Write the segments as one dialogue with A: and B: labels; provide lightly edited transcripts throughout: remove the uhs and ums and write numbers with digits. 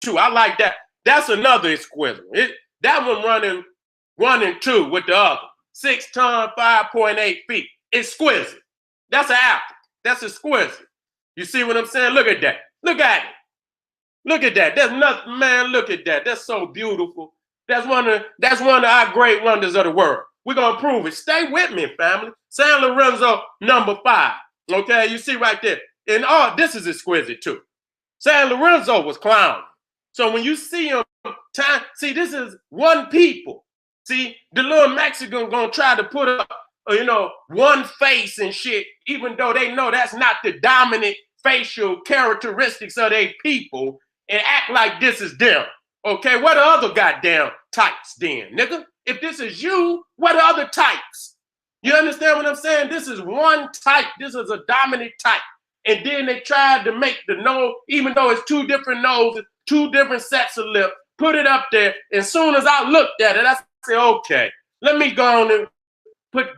A: 2. I like that. That's another exquisite. That one running 1 and 2 with the other. 6 ton, 5.8 feet. Exquisite. That's an African. That's exquisite. You see what I'm saying? Look at that. Look at it. Look at that. That's nothing, man. Look at that. That's so beautiful. That's one of our great wonders of the world. We're gonna prove it. Stay with me, family. San Lorenzo, number 5. Okay, you see right there. And this is exquisite too. San Lorenzo was clowning. So when you see him, see, this is one people. See, the little Mexican gonna try to put up, one face and shit, even though they know that's not the dominant facial characteristics of their people, and act like this is them. Okay, what are other goddamn types then, nigga? If this is you, what are other types? You understand what I'm saying? This is one type. This is a dominant type. And then they tried to make the nose, even though it's 2 different noses, 2 different sets of lips, put it up there. As soon as I looked at it, I said, okay, let me go on and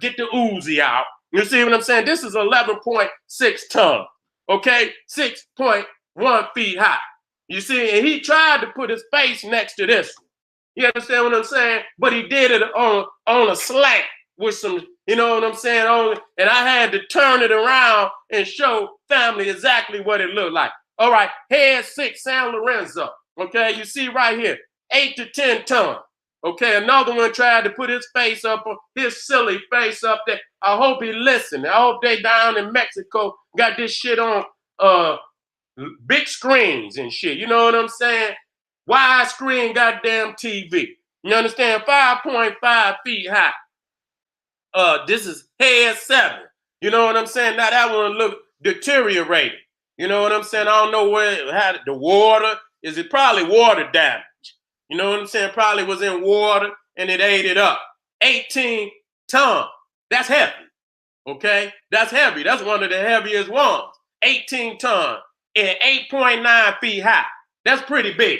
A: get the Uzi out. You see what I'm saying? This is 11.6 tons, okay? 6.1 feet high. You see, and he tried to put his face next to this one. You understand what I'm saying? But he did it on a slant with some, you know what I'm saying? And I had to turn it around and show family exactly what it looked like. All right, head 6, San Lorenzo. Okay, you see right here, 8 to 10 tons. Okay, another one tried to put his face up, his silly face up there. I hope he listened. I hope they down in Mexico got this shit on big screens and shit. You know what I'm saying? Widescreen goddamn TV. You understand? 5.5 feet high. This is head 7. You know what I'm saying? Now that one look deteriorated. You know what I'm saying? I don't know where it had the water. Is it probably water damage? You know what I'm saying? Probably was in water and it ate it up. 18 tons. That's heavy. Okay? That's heavy. That's one of the heaviest ones. 18 tons and 8.9 feet high. That's pretty big.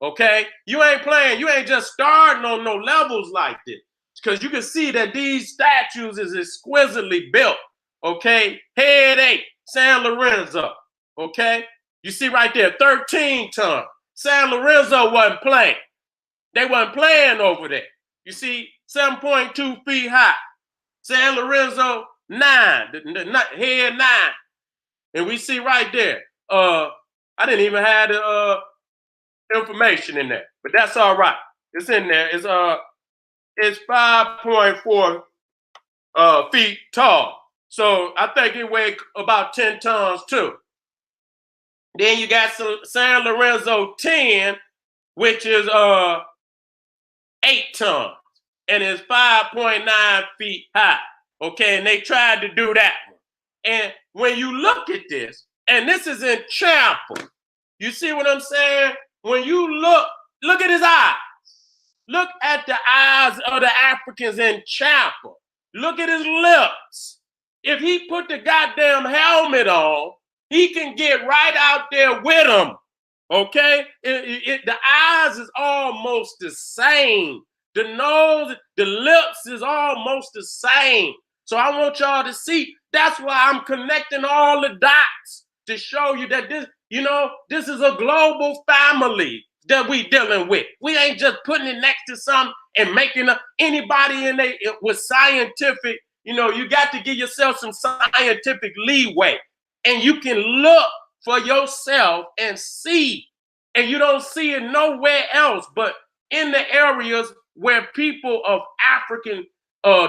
A: Okay? You ain't playing. You ain't just starting on no levels like this. Because you can see that these statues is exquisitely built. Okay? Head 8, San Lorenzo. Okay? You see right there, 13 tons. San Lorenzo wasn't playing. They wasn't playing over there. You see, 7.2 feet high. San Lorenzo, 9, head 9. And we see right there, I didn't even have the information in there, but that's all right. It's in there. It's 5.4 feet tall. So I think it weighed about 10 tons too. Then you got some San Lorenzo 10, which is 8 tons, and it's 5.9 feet high. Okay, and they tried to do that one. And when you look at this, and this is in Chapel, you see what I'm saying? When you look at his eyes. Look at the eyes of the Africans in Chapel. Look at his lips. If he put the goddamn helmet on, he can get right out there with him. Okay? The eyes is almost the same. The nose, the lips is almost the same. So I want y'all to see. That's why I'm connecting all the dots to show you that this is a global family that we dealing with. We ain't just putting it next to something and making anybody in there with scientific, you got to give yourself some scientific leeway. And you can look for yourself and see. And you don't see it nowhere else but in the areas where people of African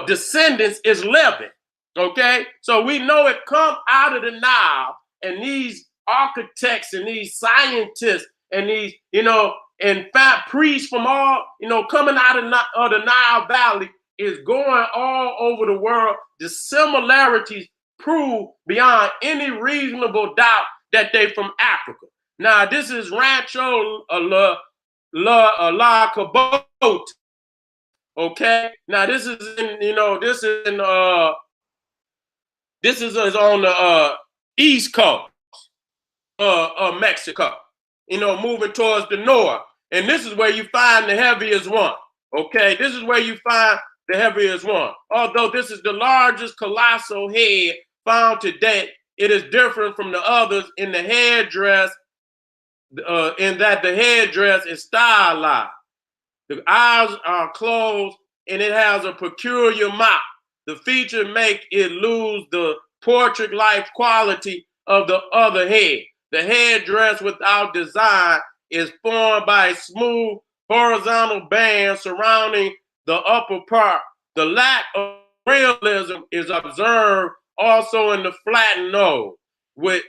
A: descendants is living. Okay? So we know it come out of the Nile, and these architects and these scientists and these, and priests from all, coming out of the Nile Valley is going all over the world. The similarities prove beyond any reasonable doubt that they from Africa. Now, this is Rancho La Cobata. Okay? Now, this is on the east coast of Mexico, moving towards the north. And this is where you find the heaviest one. Okay? This is where you find the heaviest one. Although this is the largest colossal head found to date, it is different from the others in the headdress, in that the headdress is stylized. The eyes are closed and it has a peculiar mouth. The feature make it lose the portrait-like quality of the other head. The headdress without design is formed by a smooth horizontal band surrounding the upper part. The lack of realism is observed also in the flattened nose, with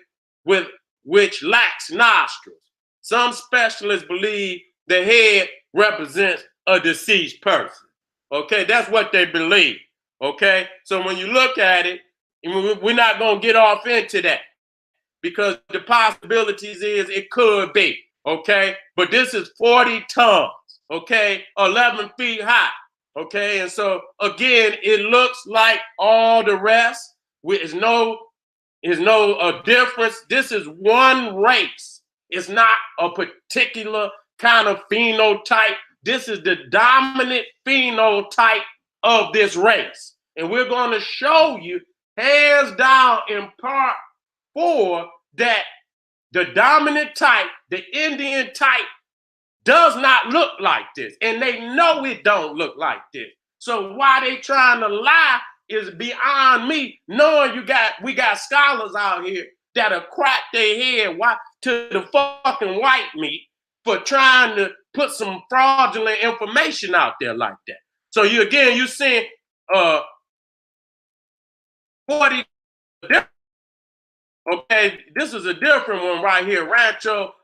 A: which lacks nostrils. Some specialists believe the head represents a deceased person. Okay, that's what they believe. Okay, so when you look at it, we're not going to get off into that because the possibilities is it could be. Okay, but this is 40 tons. Okay, 11 feet high. Okay, and so again, it looks like all the rest. There's no difference. This is one race. It's not a particular kind of phenotype. This is the dominant phenotype of this race. And we're going to show you hands down in part 4 that the dominant type, the Indian type, does not look like this. And they know it don't look like this. So why they trying to lie is beyond me, knowing we got scholars out here that'll crack their head to the fucking white meat for trying to put some fraudulent information out there like that. So you seeing 40. Okay, this is a different one right here, Rancho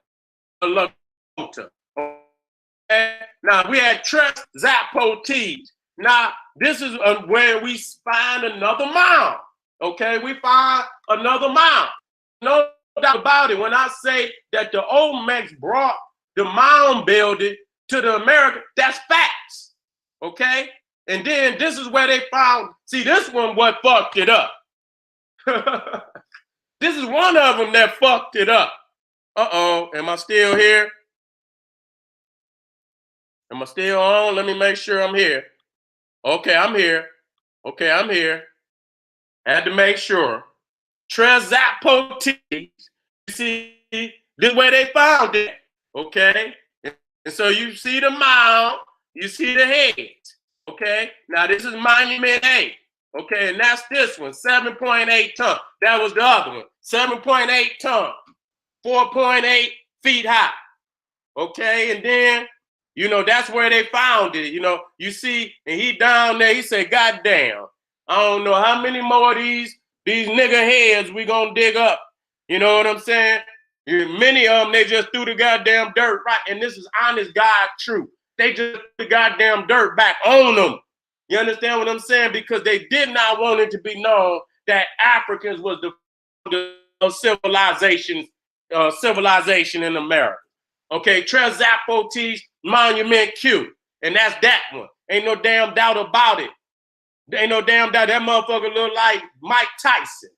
A: La Cobata. Okay, now we had Zapotes. Now this is where we find another mound. Okay, we find another mound. No doubt about it. When I say that the Olmecs brought the mound building to the America, that's facts. Okay, and then this is where they found. See, this one what fucked it up. This is one of them that fucked it up. Uh-oh, am I still here? Am I still on? Let me make sure I'm here. Okay, I'm here. Okay, I'm here. Had to make sure. Zapotes. You see, this is where they found it. Okay? And so you see the mound, you see the head. Okay? Now this is Monument A. Okay, and that's this one, 7.8 tons. That was the other one, 7.8 tons, 4.8 feet high. Okay, and then, that's where they found it. You see, and he down there, he said, God damn, I don't know how many more of these nigga heads we gonna dig up. You know what I'm saying? Many of them, they just threw the goddamn dirt right, and this is honest God truth. They just threw the goddamn dirt back on them. You understand what I'm saying? Because they did not want it to be known that Africans was the civilization in America. Okay, Zapotes Monument Q, and that's that one. Ain't no damn doubt about it. Ain't no damn doubt that motherfucker look like Mike Tyson.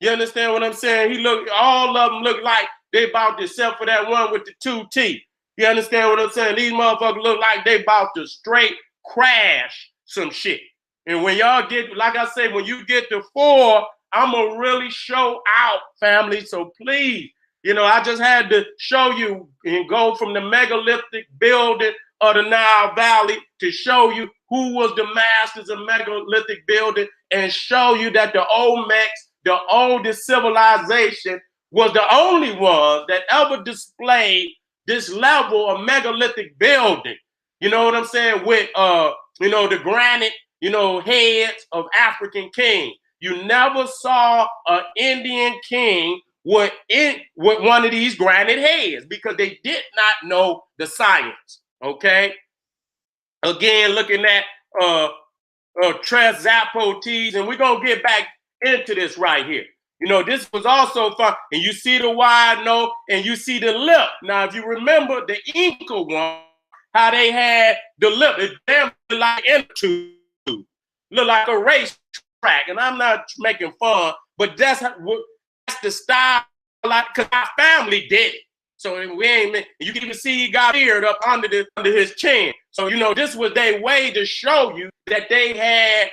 A: You understand what I'm saying? All of them look like they about to, except for that one with the 2 teeth. You understand what I'm saying? These motherfuckers look like they about to straight crash some shit. And when y'all get, like I say, when you get to 4, I'm gonna really show out, family. So please, I just had to show you and go from the megalithic building of the Nile Valley to show you who was the masters of megalithic building and show you that the Olmecs, the oldest civilization, was the only one that ever displayed this level of megalithic building. You know what I'm saying? With the granite, heads of African kings. You never saw an Indian king with one of these granite heads because they did not know the science. Okay. Again, looking at Zapotes, and we're gonna get back into this right here. This was also fun, and you see the wide nose, and you see the lip. Now, if you remember the Inca one, how they had the lip, it damn like a tube, look like a racetrack. And I'm not making fun, but that's the style, like, because our family did it. So we ain't. You can even see he got beard up under his chin. So this was their way to show you that they had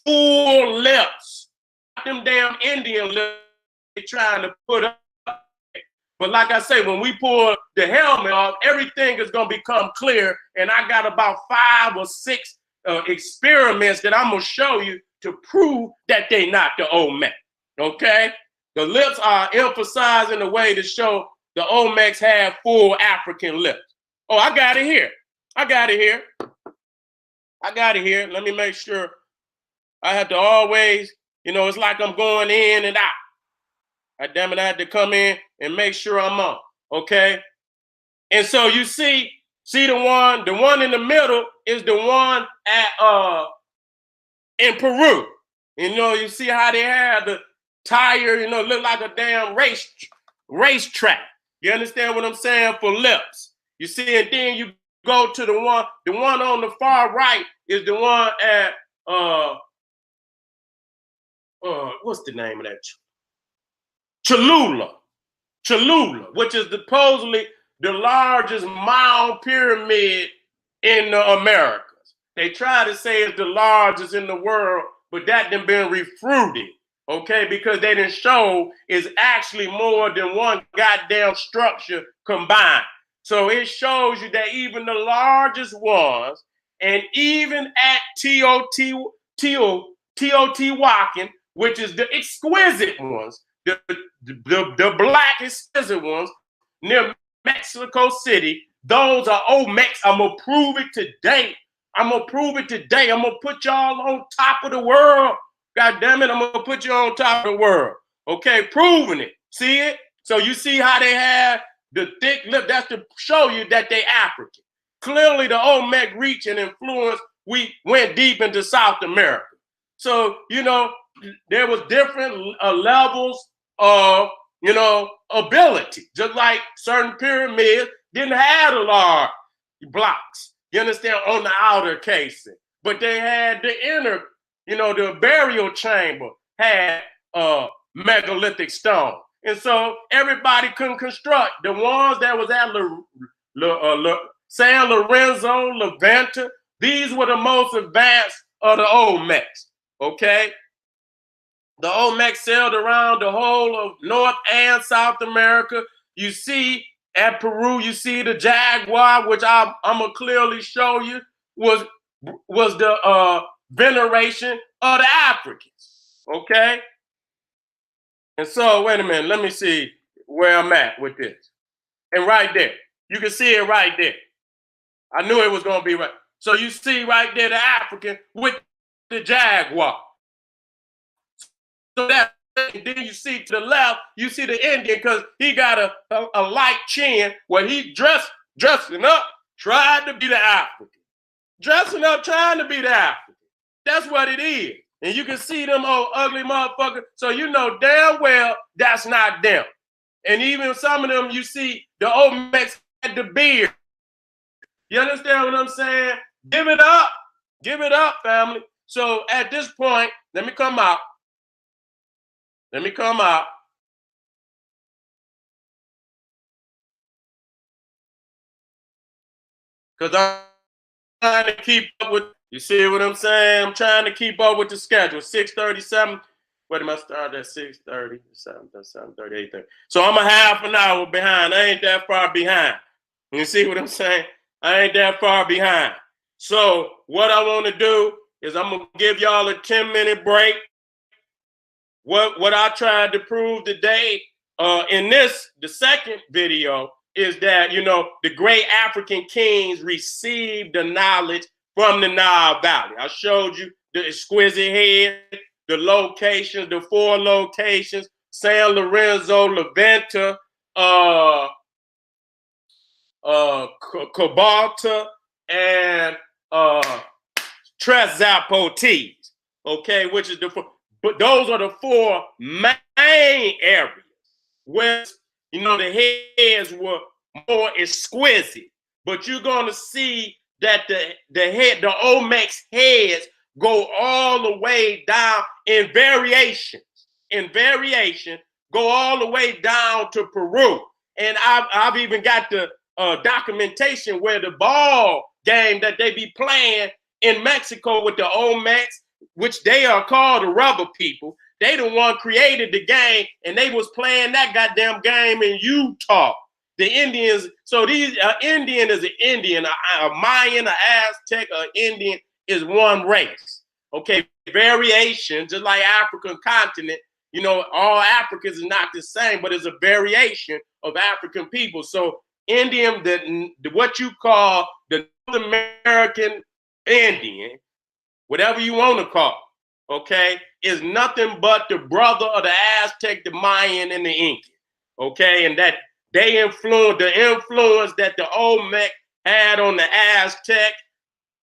A: full lips. Them damn Indian lips they trying to put up. But like I say, when we pull the helmet off, everything is going to become clear. And I got about 5 or 6 experiments that I'm going to show you to prove that they not the Olmec. Okay? The lips are emphasized in a way to show the Olmecs have full African lips. Oh, I got it here. I got it here. I got it here. Let me make sure. I have to always, it's like I'm going in and out. Damn it, I had to come in and make sure I'm on. Okay? And so you see the one in the middle is the one at in Peru. You see how they have the tire, look like a damn racetrack. You understand what I'm saying? For lips. You see, and then you go to the one on the far right is the one at what's the name of that? Cholula, which is supposedly the largest mound pyramid in the Americas. They try to say it's the largest in the world, but that done been refuted, okay? Because they didn't show it's actually more than one goddamn structure combined. So it shows you that even the largest ones, and even at Teotihuacan, which is the exquisite ones, the black exquisite ones near Mexico City, those are Olmecs. I'm going to prove it today. I'm going to put y'all on top of the world. God damn it, I'm going to put you on top of the world. Okay, proving it. See it? So you see how they have the thick lip. That's to show you that they African. Clearly, the Olmec reach and influence, we went deep into South America. So, there was different levels of, ability. Just like certain pyramids didn't have the large blocks, you understand, on the outer casing. But they had the inner, the burial chamber had megalithic stone. And so everybody couldn't construct. The ones that was at San Lorenzo, Levanta, these were the most advanced of the Olmecs, okay? The Olmecs sailed around the whole of North and South America. You see at Peru, you see the jaguar, which I'm going to clearly show you, was the veneration of the Africans, okay? And so, wait a minute, let me see where I'm at with this. And right there, you can see it right there. I knew it was going to be right. So you see right there the African with the jaguar. So that, and then you see to the left, you see the Indian because he got a light chin where he dressing up, tried to be the African. Dressing up, trying to be the African. That's what it is. And you can see them old ugly motherfuckers. So you know damn well that's not them. And even some of them, you see the Olmecs had the beard. You understand what I'm saying? Give it up, family. So at this point, let me come out. Because I'm trying to keep up with, you see what I'm saying? I'm trying to keep up with the schedule. 6:37. Wait a minute, I started at 6:30, 7:30, 8:30. So I'm a half an hour behind. I ain't that far behind. You see what I'm saying? I ain't that far behind. So what I want to do is I'm going to give y'all a 10-minute break. What I tried to prove today in the second video is that, the great African kings received the knowledge from the Nile Valley. I showed you the exquisite head, the locations, the 4 locations, San Lorenzo, Levanta, Cobata, and Tres Zapotes, okay, which is but those are the 4 main areas where, the heads were more exquisite. But you're going to see that the Olmec's heads go all the way down in variation, go all the way down to Peru. And I've even got the documentation where the ball game that they be playing in Mexico with the Olmecs, which they are called the rubber people. They the one created the game, and they was playing that goddamn game in Utah. The Indians, so these Indian is an Indian, a Mayan, an Aztec, an Indian is one race. Okay, variation, just like African continent. You know, all Africans is not the same, but it's a variation of African people. So Indian, what you call the North American Indian, whatever you want to call, okay, is nothing but the brother of the Aztec, the Mayan, and the Incan. Okay, and that they influenced the influence that the Olmec had on the Aztec,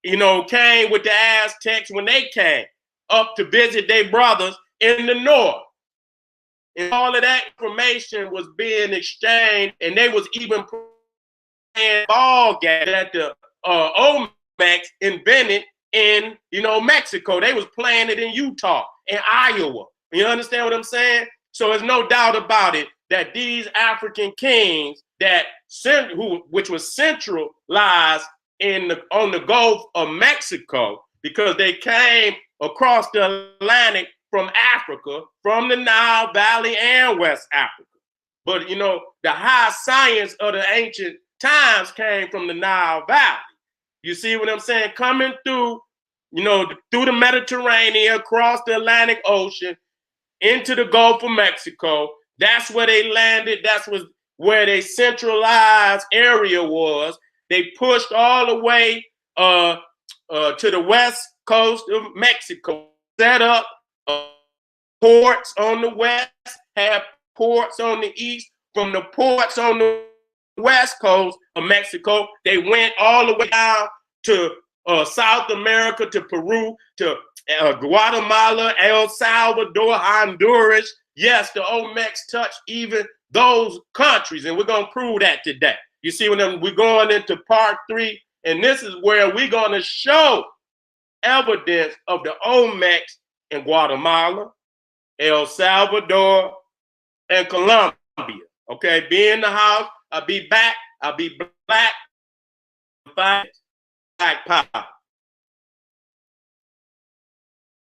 A: you know, came with the Aztecs when they came up to visit their brothers in the north. And all of that information was being exchanged, and they was even playing ball game that the Olmecs invented in, you know, Mexico. They was playing it in Utah and Iowa. You understand what I'm saying? So there's no doubt about it that these African kings which was centralized on the Gulf of Mexico, because they came across the Atlantic from Africa, from the Nile Valley and West Africa. But you know, the high science of the ancient times came from the Nile Valley. You see what I'm saying? Coming through, you know, through the Mediterranean, across the Atlantic Ocean, into the Gulf of Mexico. That's where they landed. That's where their centralized area was. They pushed all the way to the west coast of Mexico, set up ports on the west, had ports on the east. From the ports on the west coast of Mexico, they went all the way down to South America, to Peru, to Guatemala, El Salvador, Honduras. Yes, the Olmecs touched even those countries, and we're going to prove that today. You see, when we're going into part 3, and this is where we're going to show evidence of the Olmecs in Guatemala, El Salvador, and Colombia. Okay, be in the house. I'll be back. I'll be black. Black power.